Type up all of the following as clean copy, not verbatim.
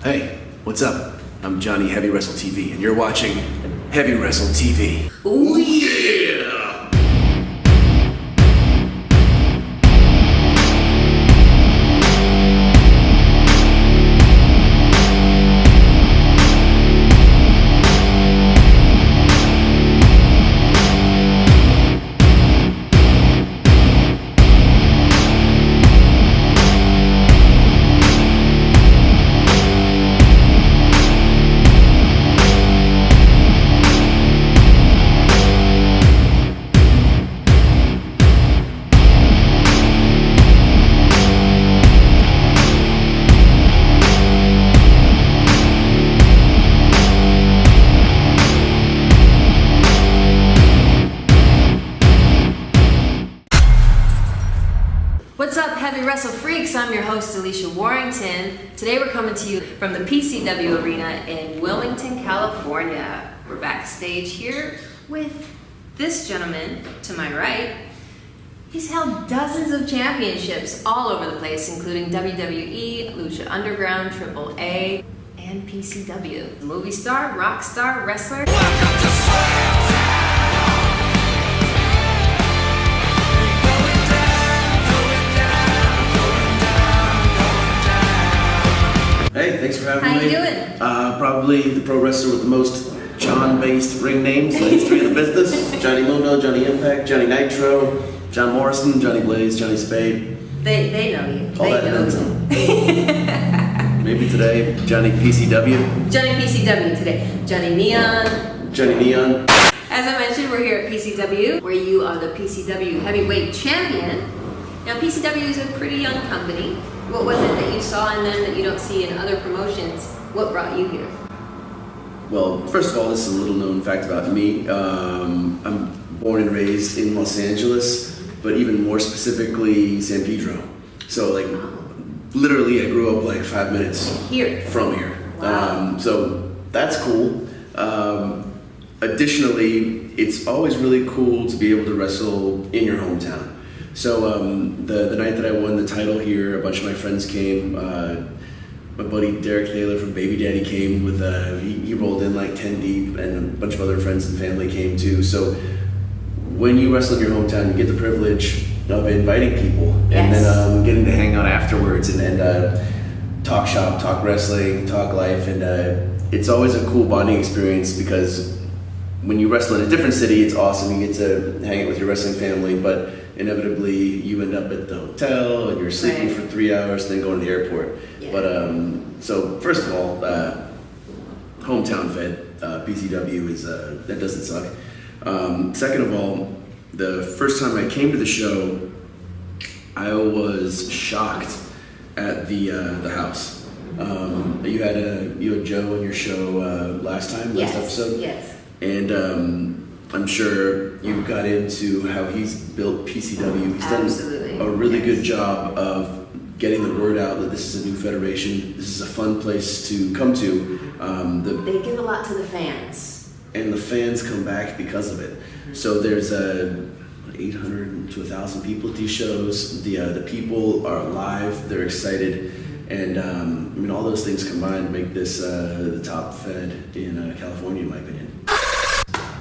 Hey, what's up? I'm Johnny Heavy Wrestle TV, and you're watching Heavy Wrestle TV. Ooh yeah! What's up, Heavy Wrestle Freaks? I'm your host, Alicia Warrington. Today we're coming to you from the PCW Arena in Wilmington, California. We're backstage here with this gentleman to my right. He's held dozens of championships all over the place, including WWE, Lucha Underground, AAA, and PCW. Movie star, rock star, wrestler. Welcome to Hey, thanks for having me. How you doing? Probably the pro wrestler with the most John-based ring names in the history of the business. Johnny Mundo, Johnny Impact, Johnny Nitro, John Morrison, Johnny Blaze, Johnny Spade. They know you. All They that know you. Maybe today, Johnny PCW. Johnny PCW today. Johnny Neon. Johnny Neon. As I mentioned, we're here at PCW, where you are the PCW Heavyweight Champion. Now, PCW is a pretty young company. What was it that you saw in them that you don't see in other promotions? What brought you here? Well, first of all, this is a little known fact about me. I'm born and raised in Los Angeles, but even more specifically, San Pedro. So, like, literally, I grew up like 5 minutes Here. from here. Wow. So that's cool. Additionally, it's always really cool to be able to wrestle in your hometown. So the night that I won the title here, a bunch of my friends came. My buddy Derek Naylor from Baby Daddy came with, he rolled in like 10 deep, and a bunch of other friends and family came too. So when you wrestle in your hometown, you get the privilege of inviting people, Yes. and then getting to hang out afterwards and talk shop, talk wrestling, talk life, and it's always a cool bonding experience because when you wrestle in a different city, it's awesome. You get to hang out with your wrestling family, but inevitably you end up at the hotel and you're sleeping Right. for 3 hours, then going to the airport. Yeah. But so first of all, hometown fed PCW is that doesn't suck. Second of all, the first time I came to the show, I was shocked at the house. You had Joe on your show last Yes. episode. Yes. And I'm sure you got into how he's built PCW. He's Absolutely. done a really Yes. good job of getting the word out that this is a new federation. This is a fun place to come to. They give a lot to the fans. And the fans come back because of it. So there's 800 to 1,000 people at these shows. The people are alive. They're excited. And I mean, all those things combined make this the top fed in California, in my opinion.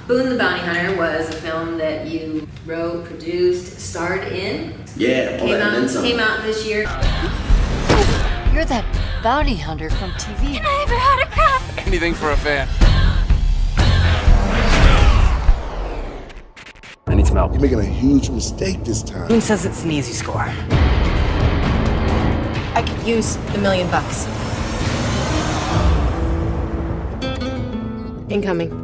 Boone the Bounty Hunter was a film that you wrote, produced, starred in. Yeah, all that and then some. Came out this year. You're that bounty hunter from TV. I ever had a cup. Anything for a fan. I need some help. You're making a huge mistake this time. Boone says it's an easy score. I could use the $1 million. Incoming.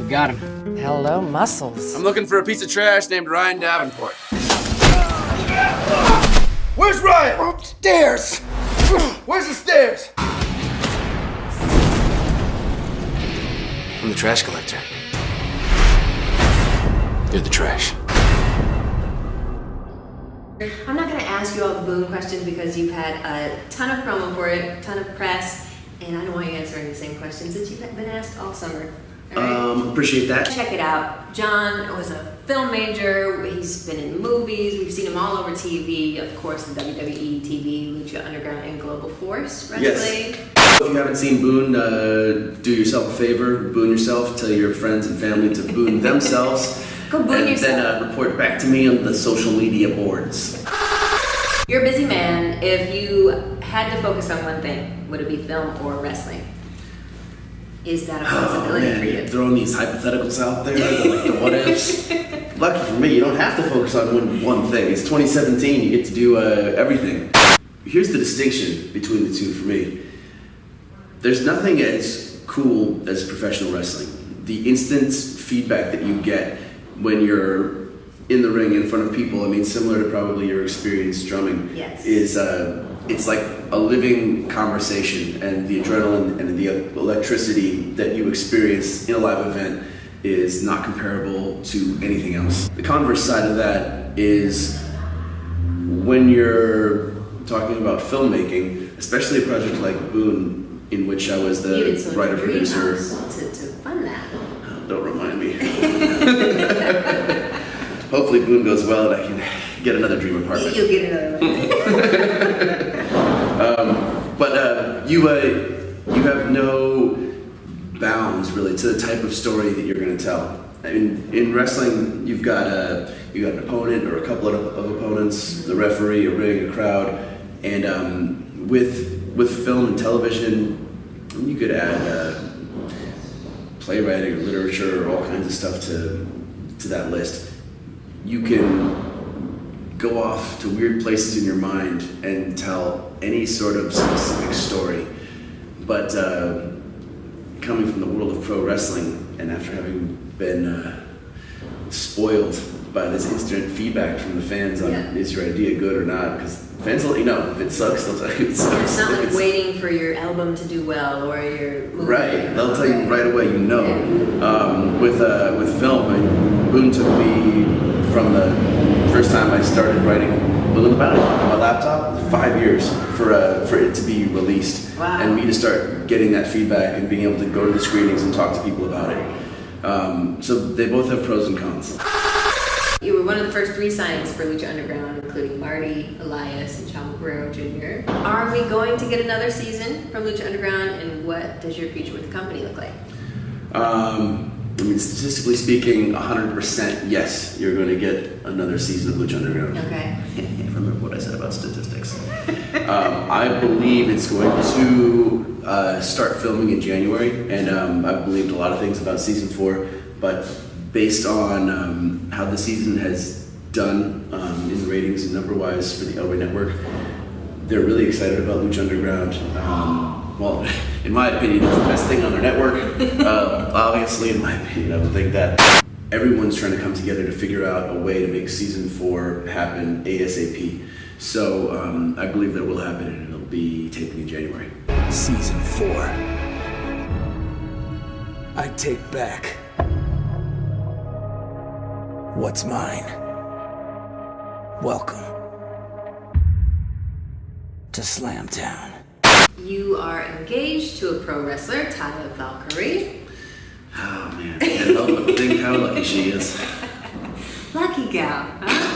We got him. Hello, muscles. I'm looking for a piece of trash named Ryan Davenport. Where's Ryan? Upstairs. Where's the stairs? I'm the trash collector. You're the trash. I'm not going to ask you all the Boone questions because you've had a ton of promo for it, a ton of press, and I don't want you answering the same questions that you've been asked all summer. All right? Appreciate that. Check it out. John was a film major. He's been in movies. We've seen him all over TV. Of course, the WWE TV, Lucha Underground, and Global Force Wrestling. Yes. If you haven't seen Boone, do yourself a favor, boon yourself, tell your friends and family to boon themselves. Go boon and yourself. then report back to me on the social media boards. You're a busy man. If you had to focus on one thing, would it be film or wrestling? Is that a possibility for you? Throwing these hypotheticals out there, like the what ifs. Lucky for me, you don't have to focus on one thing. It's 2017, you get to do everything. Here's the distinction between the two for me. There's nothing as cool as professional wrestling. The instant feedback that you get when you're in the ring in front of people, I mean, similar to probably your experience drumming, Yes. is it's like a living conversation, and the adrenaline and the electricity that you experience in a live event is not comparable to anything else. The converse side of that is when you're talking about filmmaking, especially a project like Boone, in which I was the writer-producer. To fund that. Don't remind me. Hopefully Boone goes well and I can get another dream apartment. You'll get another one. But you have no bounds really to the type of story that you're going to tell. In wrestling, you've got an opponent or a couple of opponents, the referee, a ring, a crowd, and with film and television, you could add playwriting or literature or all kinds of stuff to that list. You can go off to weird places in your mind and tell any sort of specific story. But coming from the world of pro wrestling, and after having been spoiled by this instant feedback from the fans on is your idea good or not, because fans will let you know if it sucks. They'll tell you it sucks. It's not like waiting for your album to do well or your movie. Right, they'll tell you right away. You know, with film, Boone took me from the first time I started writing Boone the Bounty on my laptop, 5 years for it to be released, wow. And me to start getting that feedback and being able to go to the screenings and talk to people about it. So they both have pros and cons. You were one of the first 3 signings for Lucha Underground, including Marty, Elias, and Chavo Guerrero Jr. Are we going to get another season from Lucha Underground, and what does your future with the company look like? I mean, statistically speaking, 100% yes, you're going to get another season of Lucha Underground. Okay. If I remember what I said about statistics. I believe it's going to start filming in January, and I've believed a lot of things about season 4, but based on how the season has done in the ratings and number-wise for the Elway Network, they're really excited about Lucha Underground. Well, in my opinion, it's the best thing on their network. Obviously, in my opinion, I would think that everyone's trying to come together to figure out a way to make season 4 happen ASAP. So I believe that will happen, and it'll be taping in January. Season 4. I take back what's mine. Welcome to Slamtown. You are engaged to a pro wrestler, Taya Valkyrie. Oh man, I can't help but think how lucky she is. Lucky gal, huh?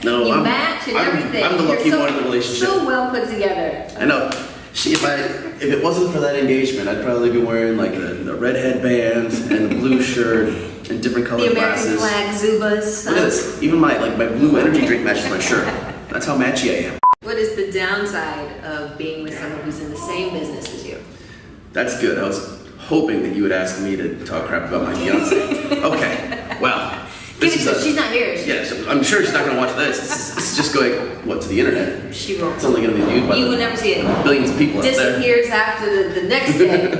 No, You match and everything. I'm the lucky You're one in the relationship. So well put together. I know. If it wasn't for that engagement, I'd probably be wearing like the red headband and the blue shirt and different colored The American glasses. flag Zubas. Look at this. Even my blue energy drink matches my shirt. That's how matchy I am. What is the downside of being with someone who's in the same business as you? That's good. I was hoping that you would ask me to talk crap about my fiance. Okay. Well. Give it to her. She's not here. Yes, I'm sure she's not going to watch this. This is just going, to the internet? She won't. It's only going to be viewed by You will never see it. Billions of people out there. Disappears after the next day.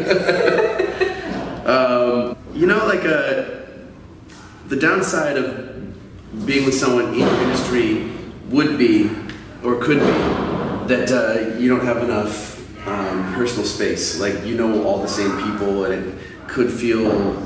The downside of being with someone in your industry would be, or could be, that you don't have enough personal space. Like, you know all the same people, and it could feel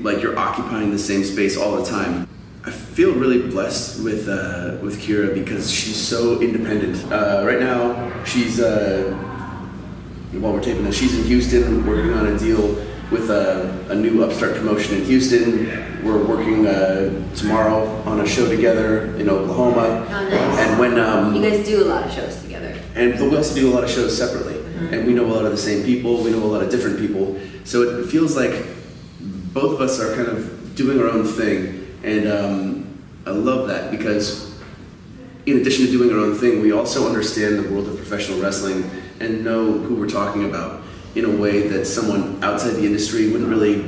like you're occupying the same space all the time. I feel really blessed with Kira because she's so independent. Right now, she's while we're taping this, she's in Houston working on a deal with a new upstart promotion in Houston. We're working tomorrow on a show together in Oklahoma. Oh, nice. And when you guys do a lot of shows together. but we also do a lot of shows separately, and we know a lot of the same people. We know a lot of different people, so it feels like both of us are kind of doing our own thing, and I love that because in addition to doing our own thing, we also understand the world of professional wrestling and know who we're talking about in a way that someone outside the industry wouldn't really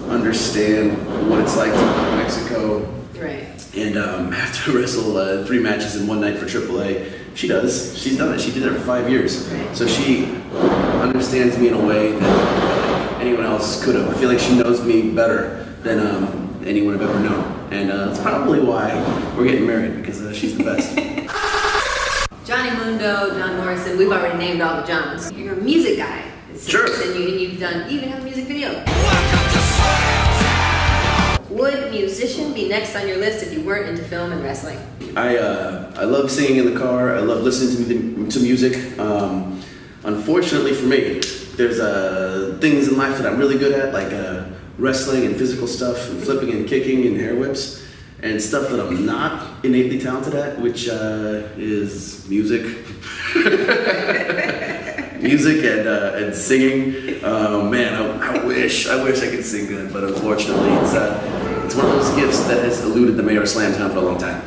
understand what it's like to go to Mexico Right. and have to wrestle 3 matches in one night for AAA. She does. She's done it. She did it for 5 years. Right. So she understands me in a way that anyone else could have. I feel like she knows me better than anyone I've ever known. And that's probably why we're getting married, because she's the best. Johnny Mundo, John Morrison, we've already named all the Johns. You're a music guy. Sure. And you've done, you even have a music video. Would musician be next on your list if you weren't into film and wrestling? I love singing in the car. I love listening to music. Unfortunately for me, there's things in life that I'm really good at, like wrestling and physical stuff, and flipping and kicking and hair whips, and stuff that I'm not innately talented at, which is music. Music and singing. Man, I wish I could sing good, but unfortunately, it's one of those gifts that has eluded the mayor of Slamtown for a long time.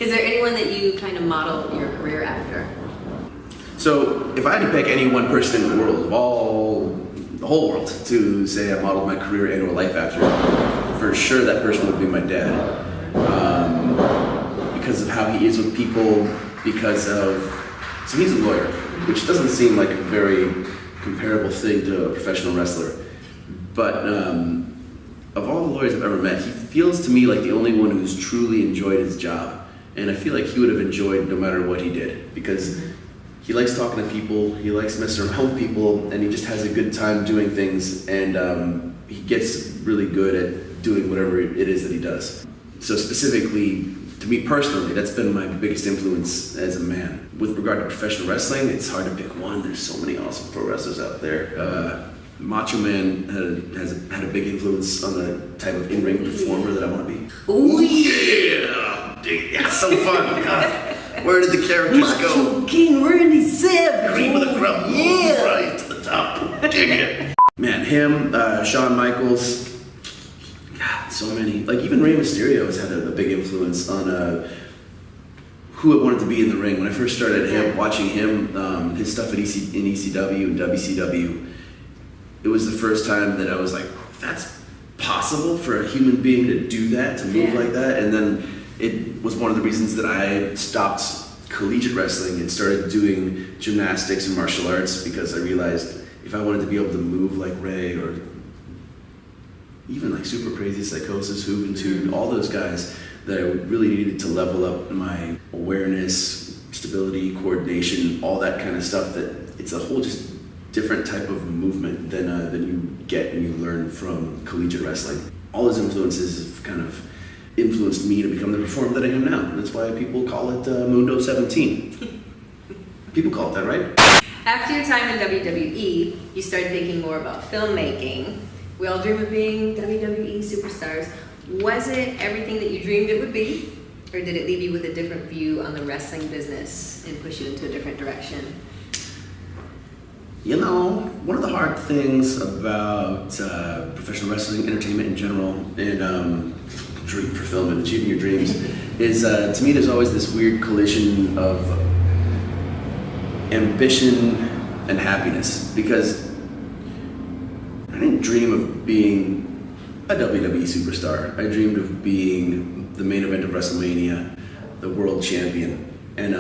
Is there anyone that you kind of model your career after? So, if I had to pick any one person in the world, the whole world, to say I modeled my career and or life after, for sure that person would be my dad. Because of how he is with people, so he's a lawyer, which doesn't seem like a very comparable thing to a professional wrestler. But of all the lawyers I've ever met, he feels to me like the only one who's truly enjoyed his job. And I feel like he would have enjoyed no matter what he did, because he likes talking to people, he likes messing around with people, and he just has a good time doing things, and he gets really good at doing whatever it is that he does. So specifically, to me personally, that's been my biggest influence as a man. With regard to professional wrestling, it's hard to pick one. There's so many awesome pro wrestlers out there. Macho Man has had a big influence on the type of in-ring performer that I want to be. Ooh, Yeah! Yeah, so fun. God. Where did the characters go? King Randy Savage. Cream of the crop. Yeah. Right to the top. Dig it. Man, him, Shawn Michaels. God, so many. Like even Rey Mysterio has had a big influence on who I wanted to be in the ring. When I first started watching him, his stuff in ECW and WCW, it was the first time that I was like, that's possible for a human being to do that, to move like that. And then it was one of the reasons that I stopped collegiate wrestling and started doing gymnastics and martial arts, because I realized if I wanted to be able to move like Ray, or even like Super Crazy Psychosis, Juventud, all those guys, that I really needed to level up my awareness, stability, coordination, all that kind of stuff, that it's a whole just different type of movement than you get and you learn from collegiate wrestling. All those influences have kind of influenced me to become the performer that I am now. And that's why people call it Mundo 17. People call it that, right? After your time in WWE, you started thinking more about filmmaking. We all dream of being WWE superstars. Was it everything that you dreamed it would be? Or did it leave you with a different view on the wrestling business and push you into a different direction? You know, one of the hard things about professional wrestling, entertainment in general, and dream for film and achieving your dreams is, to me, there's always this weird collision of ambition and happiness, because I didn't dream of being a WWE superstar. I dreamed of being the main event of WrestleMania, the world champion, and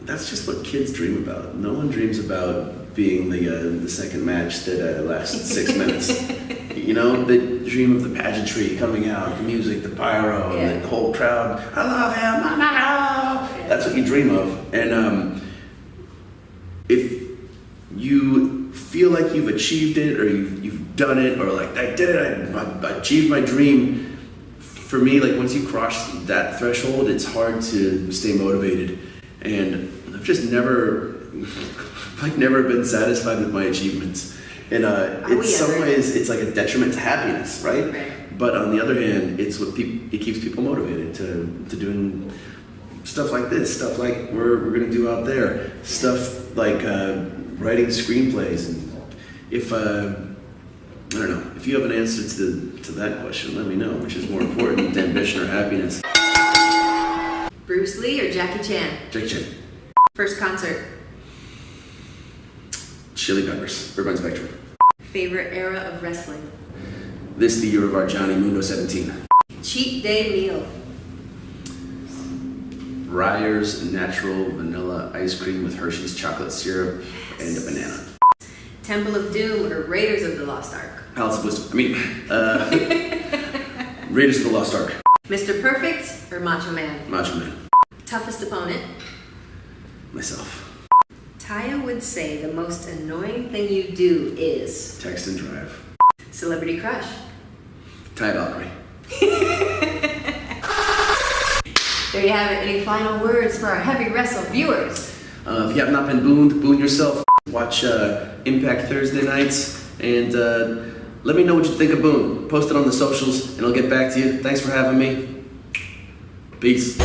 that's just what kids dream about. No one dreams about being the second match that lasts 6 minutes. You know, they dream of the pageantry coming out, the music, the pyro, and the whole crowd. I love him. That's what you dream of. And if you feel like you've achieved it, or you've done it, or like I did it, I achieved my dream. For me, like once you cross that threshold, it's hard to stay motivated. And I've just never been satisfied with my achievements. And in we some ever? ways, it's like a detriment to happiness, right? Right. But on the other hand, it's what it keeps people motivated to doing stuff like this, stuff like we're gonna do out there, stuff like writing screenplays. And if I don't know, if you have an answer to that question, let me know. Which is more important, ambition or happiness? Bruce Lee or Jackie Chan? Jackie Chan. First concert? Chili Peppers. Urban Spectrum. Favorite era of wrestling? This the year of our Johnny Mundo 17. Cheat day meal? Ryer's natural vanilla ice cream with Hershey's chocolate syrup and a banana. Temple of Doom or Raiders of the Lost Ark? Palace of Wisdom. Raiders of the Lost Ark. Mr. Perfect or Macho Man? Macho Man. Toughest opponent? Myself. Taya would say the most annoying thing you do is Text and drive. celebrity crush. Ty Valkyrie. There you have it. Any final words for our Heavy Wrestle viewers? If you have not been boon yourself. Watch Impact Thursday nights and let me know what you think of Boone. Post it on the socials and I'll get back to you. Thanks for having me. Peace.